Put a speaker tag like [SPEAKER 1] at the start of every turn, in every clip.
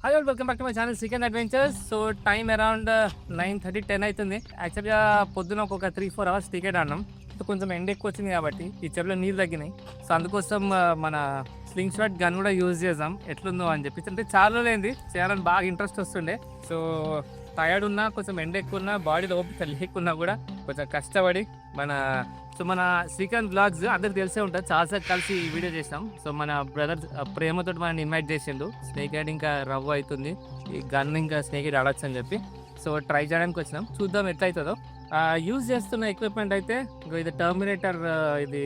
[SPEAKER 1] Hi all, welcome back to my channel Srikanth adventures. So time around 9:30, 10 అవుతుంది. యాక్చువల్గా పొద్దున ఒక 3-4 అవర్స్ టికెట్ ఆడినాం. సో కొంచెం ఎండ ఎక్కువ వచ్చింది కాబట్టి ఈ చెరువులో నీళ్ళు తగ్గినాయి. సో అందుకోసం మన స్లింగ్ షాట్ గన్ కూడా యూజ్ చేద్దాం ఎట్లుందో అని చెప్పి. అంటే చాలా రోజులైంది చేయాలని బాగా ఇంట్రెస్ట్ వస్తుండే. సో టయర్డ్ ఉన్నా, కొంచెం ఎండ ఎక్కువ ఉన్నా, బాడీలో ఓపిక లేకున్నా కూడా కొంచెం కష్టపడి మన శ్రీకాంత్ బ్లాగ్స్ అందరికి తెలిసే ఉంటుంది, చాలాసార్లు కలిసి ఈ వీడియో చేసాం. సో మన బ్రదర్ ప్రేమతో మనని ఇన్వైట్ చేసిండు. స్నేక్ హైడ్ ఇంకా రవ్వ అవుతుంది, ఈ గన్ ఇంకా స్నేక్ హైడ్ ఆడొచ్చు అని చెప్పి. సో ట్రై చేయడానికి వచ్చినాం, చూద్దాం ఎట్లయితుందో. యూజ్ చేస్తున్న ఎక్విప్మెంట్ అయితే ఇది టర్మినేటర్, ఇది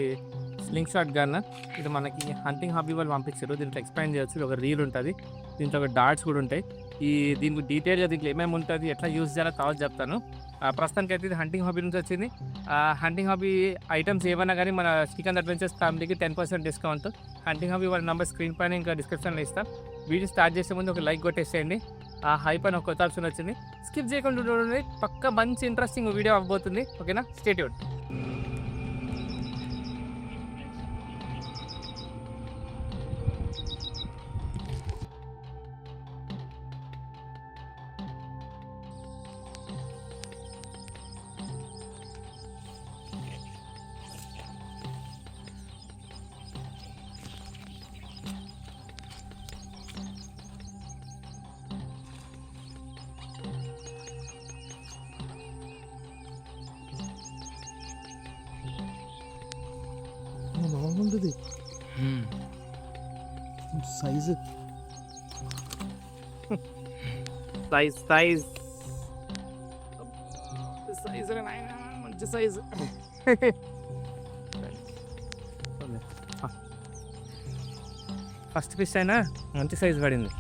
[SPEAKER 1] స్లింగ్ షాట్ గన్. ఇది మనకి హంటింగ్ హాబీ వాళ్ళు పంపించారు. దీంట్లో ఎక్స్పాండ్ చేయొచ్చు, ఒక రీల్ ఉంటుంది, దీంట్లో ఒక డాట్స్ కూడా ఉంటాయి. దీనికి డీటెయిల్గా దీంట్లో ఏమేమి ఉంటుంది, ఎట్లా యూజ్ చేయాలో తర్వాత చెప్తాను. ప్రస్తుతానికి అయితే ఇది హంటింగ్ హాబీ నుంచి వచ్చింది. హంటింగ్ హాబీ ఐటమ్స్ ఏమన్నా కానీ మన శ్రీకాంత్ అడ్వెంచర్స్ ఫ్యామిలీకి 10% డిస్కౌంట్. హంటింగ్ హాబీ వాళ్ళ నెంబర్ స్క్రీన్ పైన ఇంకా డిస్క్రిప్షన్లో ఇస్తాం. వీడియో స్టార్ట్ చేసే ముందు ఒక లైక్ కొట్టేసేయండి. ఆ హై పైన ఒక కొత్త ఆప్షన్ వచ్చింది, స్కిప్ చేయకుండా చూడండి, పక్క మంచి ఇంట్రెస్టింగ్ వీడియో అవ్వబోతుంది. ఓకేనా, స్టే ట్యూన్డ్.
[SPEAKER 2] బాగుంది సైజు.
[SPEAKER 1] సైజ్ సైజ్ సైజ్ మంచి సైజు. ఫస్ట్ ఫిష్ అయినా మంచి సైజు పడింది.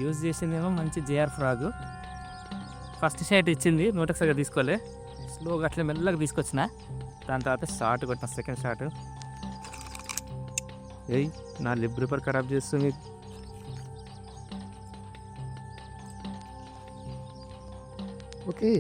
[SPEAKER 1] యూజ్ చేసిందేమో మంచి జేఆర్ ఫ్రాగ్. ఫస్ట్ షాట్ ఇచ్చింది, నోటకు సరిగా తీసుకోలే, స్లోగా అట్లా మెల్లగా తీసుకొచ్చిన. దాని తర్వాత షార్ట్ కొట్టిన, సెకండ్ షాట్. ఏయ్, నా లిప్ రిపర్ ఖరాబ్ చేస్తుంది.
[SPEAKER 2] ఓకే,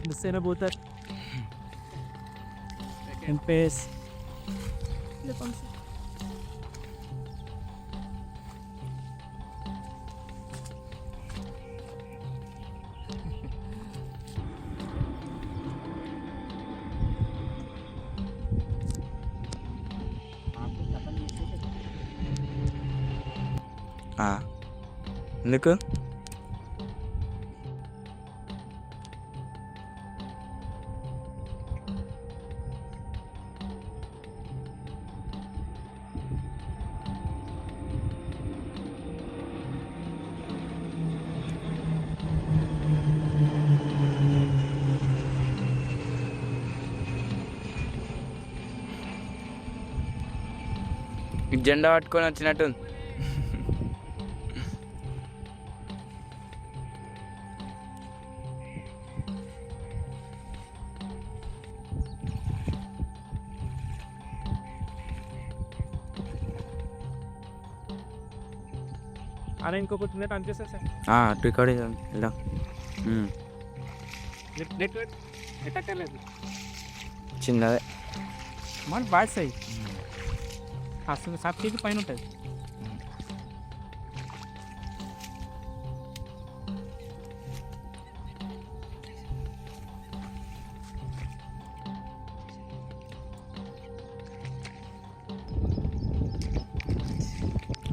[SPEAKER 1] మిస్ అయినా పోతారు. Second phase.
[SPEAKER 3] ఎందుకు జెండా పట్టుకొని వచ్చినట్టు.
[SPEAKER 1] అరే ఇంకొకటి నెట్ ఆన్ చేసా సార్.
[SPEAKER 3] రికార్డింగ్ ఇలా
[SPEAKER 1] నెట్ ఎట్టలేదు
[SPEAKER 3] చిన్నదే
[SPEAKER 1] మన బ్యాడ్ సైజ్ అసలు 7 కేజీ పైన ఉంటుంది.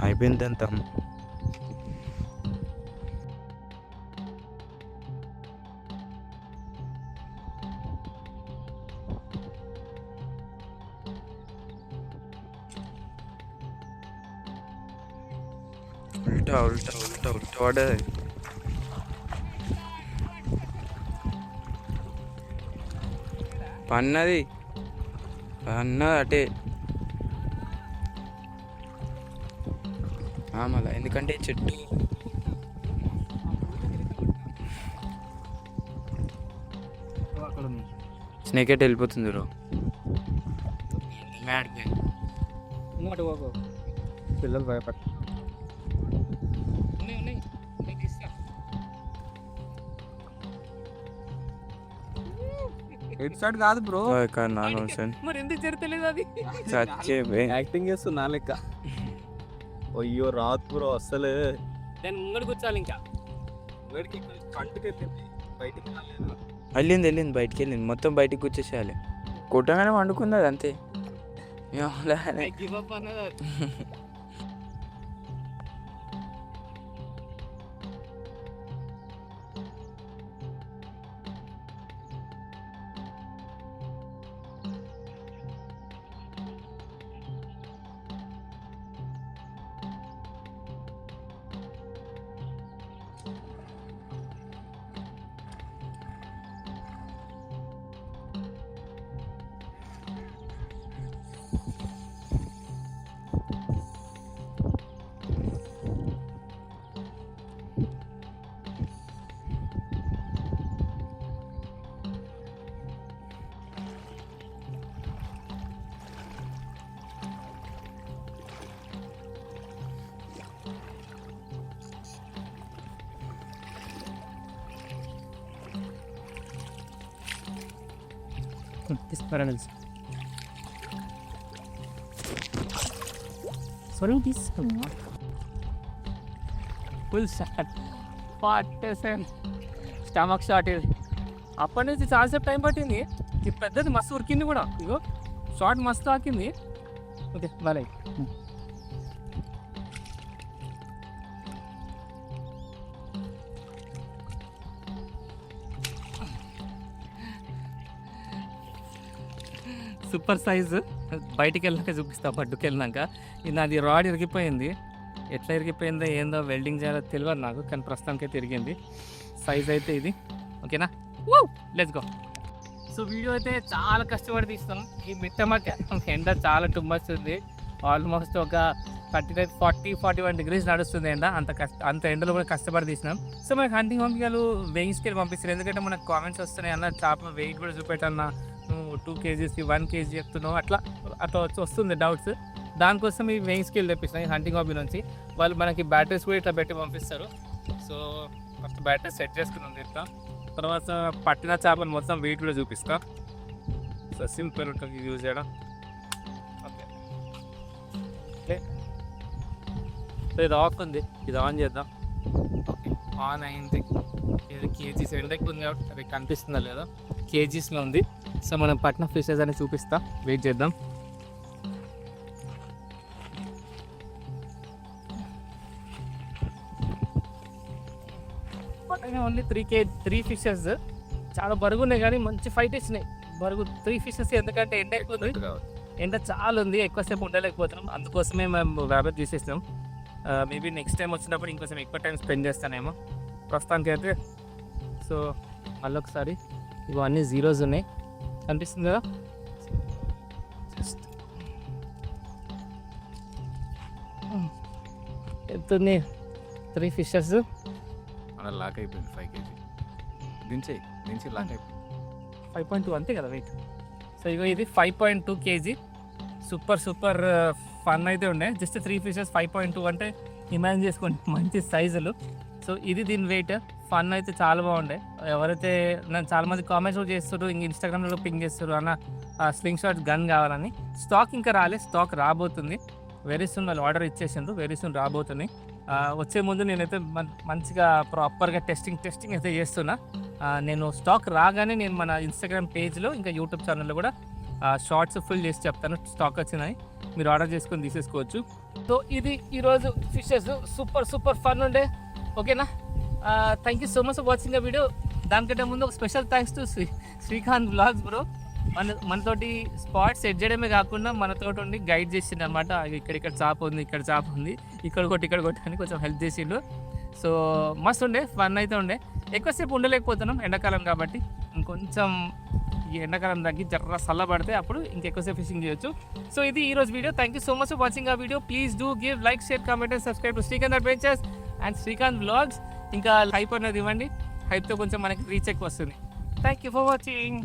[SPEAKER 3] అయిపోయింది అంతా. ఉల్టా ఉల్టా ఉల్టా ఉల్టా పడ్డది. పన్నది అటే మళ్ళా ఎందుకంటే చెట్టు స్నేక్ ఎట్ వెళ్ళిపోతుంది బ్రో.
[SPEAKER 1] పిల్లలు భయపడ
[SPEAKER 2] హెడ్సెట్ కాదు బ్రో,
[SPEAKER 1] మరి ఎందుకు జరుగుతలేదు అది?
[SPEAKER 3] చచ్చే
[SPEAKER 2] యాక్టింగ్ చేస్తున్నా లెక్క. అయ్యో రాదు బ్రో అస్సలు.
[SPEAKER 1] దాని ముంగడు కూర్చోాలి ఇంకా.
[SPEAKER 2] కంటికి వెళ్ళింది బయటికి రాలేదు.
[SPEAKER 3] వెళ్ళింది బయటికి వెళ్ళింది, మొత్తం బయటికి కూర్చేసేయాలి. కొట్టగానే వండుకుంది అది అంతే.
[SPEAKER 1] గివ్ అప్ అన్నది. This parables. Sorry, this full shot. Stomach shot. అప్పటి నుంచి చాలాసేపు టైం పట్టింది. ఇది పెద్దది మస్తు ఉరికింది కూడా. ఇగో షార్ట్ మస్తు ఆకింది. Okay boy. సూపర్ సైజు బయటికి వెళ్ళాక చూపిస్తా. పట్టుకు వెళ్ళినాక ఇది నాది రాడ్ ఇరిగిపోయింది. ఎట్లా ఇరిగిపోయిందో ఏందో వెల్డింగ్ చేయాలో తెలియదు నాకు, కానీ ప్రస్తుతానికి అయితే తిరిగింది. సైజ్ అయితే ఇది. ఓకేనా, లెట్స్ గో. సో వీడియో అయితే చాలా కష్టపడి తీస్తాం. ఈ మిట్ట మధ్య ఎండ చాలా టుమ్మస్ ఉంది. ఆల్మోస్ట్ ఒక 40-41 degrees నడుస్తుంది ఎండ. అంత ఎండలో కూడా కష్టపడి తీసినాం. సో మనకి హంటింగ్ పంపించాలు వెయింగ్ స్కేల్ పంపిస్తారు. ఎందుకంటే మనకు కామెంట్స్ వస్తున్నాయి అన్న చేప వెయిట్ కూడా చూపెట్టన్నా, నువ్వు 2 kgs 1 kg చెప్తున్నావు, అట్లా వస్తుంది డౌట్స్. దానికోసం ఈ వెయింగ్ స్కేల్ తెప్పిస్తాం ఈ హంటింగ్ హాబీ నుంచి. వాళ్ళు మనకి బ్యాటరీస్ కూడా ఇట్లా పెట్టి పంపిస్తారు. సో ఫస్ట్ బ్యాటరీ సెట్ చేసుకున్నాం ఇట్లా. తర్వాత పట్టిన చేపలు మొత్తం వెయిట్ కూడా చూపిస్తా. సో సింపుల్ ఉంటుంది యూజ్ చేయడం. ఓకే, సో ఇది ఆఫ్ ఉంది, ఇది ఆన్ చేద్దాం. ఓకే, ఆన్ అయింది. ఇది కేజీస్ ఎండెక్కి ఉంది కాబట్టి అది కనిపిస్తుందా లేదా, కేజీస్లో ఉంది. సో మనం పట్టిన ఫిషెస్ అని చూపిస్తా, వెయిట్ చేద్దాం. ఓన్లీ 3 ఫిషెస్ చాలా బరుగు ఉన్నాయి, కానీ మంచి ఫైట్ ఇచ్చినాయి. బరుగు 3 ఫిషెస్, ఎందుకంటే ఎండ ఎక్కువ ఉంది, ఎండ చాలా ఉంది, ఎక్కువసేపు ఉండలేకపోతున్నాం. అందుకోసమే మేము వ్యాపారం తీసేసినాం. మేబీ నెక్స్ట్ టైం వచ్చినప్పుడు ఇంకొంచెం ఎక్కువ టైం స్పెండ్ చేస్తానేమో. ప్రస్తుతానికి అయితే సో మళ్ళీ ఒకసారి ఇవన్నీ జీరోస్ ఉన్నాయి, కనిపిస్తుంది కదా. ఎంత 3 ఫిషెస్
[SPEAKER 2] లాక్ అయిపోయింది. 5 kg దించి లాక్ అయిపోయింది.
[SPEAKER 1] 5.2 అంతే కదా వెయిట్. సో ఇగో ఇది 5.2 kg. సూపర్ ఫన్ అయితే ఉండే. జస్ట్ 3 ఫిషెస్ 5.2 అంటే ఇమాజిన్ చేసుకోండి, మంచి సైజులు. సో ఇది దీని వెయిట్. ఫన్ అయితే చాలా బాగుండే. ఎవరైతే నన్ను చాలామంది కామెంట్స్ కూడా చేస్తారు, ఇంక ఇన్స్టాగ్రామ్లో పింగ్ చేస్తారు అన్న స్లింగ్ షాట్ గన్ కావాలని. స్టాక్ ఇంకా రాలేదు, స్టాక్ రాబోతుంది వెరీ సూన్. వాళ్ళు ఆర్డర్ ఇచ్చేసిండ్రు, వెరీ సూన్ రాబోతుంది. వచ్చే ముందు నేనైతే మంచిగా ప్రాపర్గా టెస్టింగ్ అయితే చేస్తున్నా. నేను స్టాక్ రాగానే నేను మన ఇన్స్టాగ్రామ్ పేజ్లో ఇంకా యూట్యూబ్ ఛానల్లో కూడా షార్ట్స్ ఫుల్ చేసి చెప్తాను స్టాక్ వచ్చినాయి. మీరు ఆర్డర్ చేసుకొని తీసేసుకోవచ్చు. సో ఇది ఈరోజు ఫిషెస్ సూపర్ ఫన్ ఉండే. ఓకేనా, thank you so much for watching the video. దానికంటే ముందు ఒక special thanks to Srikanth vlogs bro. మనతోటి స్పాట్ సెట్ చేయడమే కాకుండా మనతోటి ఉండి గైడ్ చేసిండు అనమాట. ఇక్కడ చాప ఉంది, ఇక్కడ చాప ఉంది, ఇక్కడ కొట్టి అని కొంచెం హెల్ప్ చేసిండు. సో మస్తు ఉండే, ఫన్ అయితే ఉండే. ఎక్కువసేపు ఉండలేకపోతున్నాం ఎండాకాలం కాబట్టి. ఇంకొంచెం ఈ ఎండాకాలం తగ్గి జర్ర చల్లబడితే అప్పుడు ఇంకెక్కువసేపు ఫిషింగ్ చేయొచ్చు. సో ఇది ఈరోజు వీడియో. Thank you so much for watching ఆ video. Please do give like, share, comment and subscribe to Srikanth adventures and Srikanth vlogs. ఇంకా హైప్ అనేది ఇవ్వండి, హైప్తో కొంచెం మనకి రీచ్ ఎక్కువ వస్తుంది. Thank you for watching.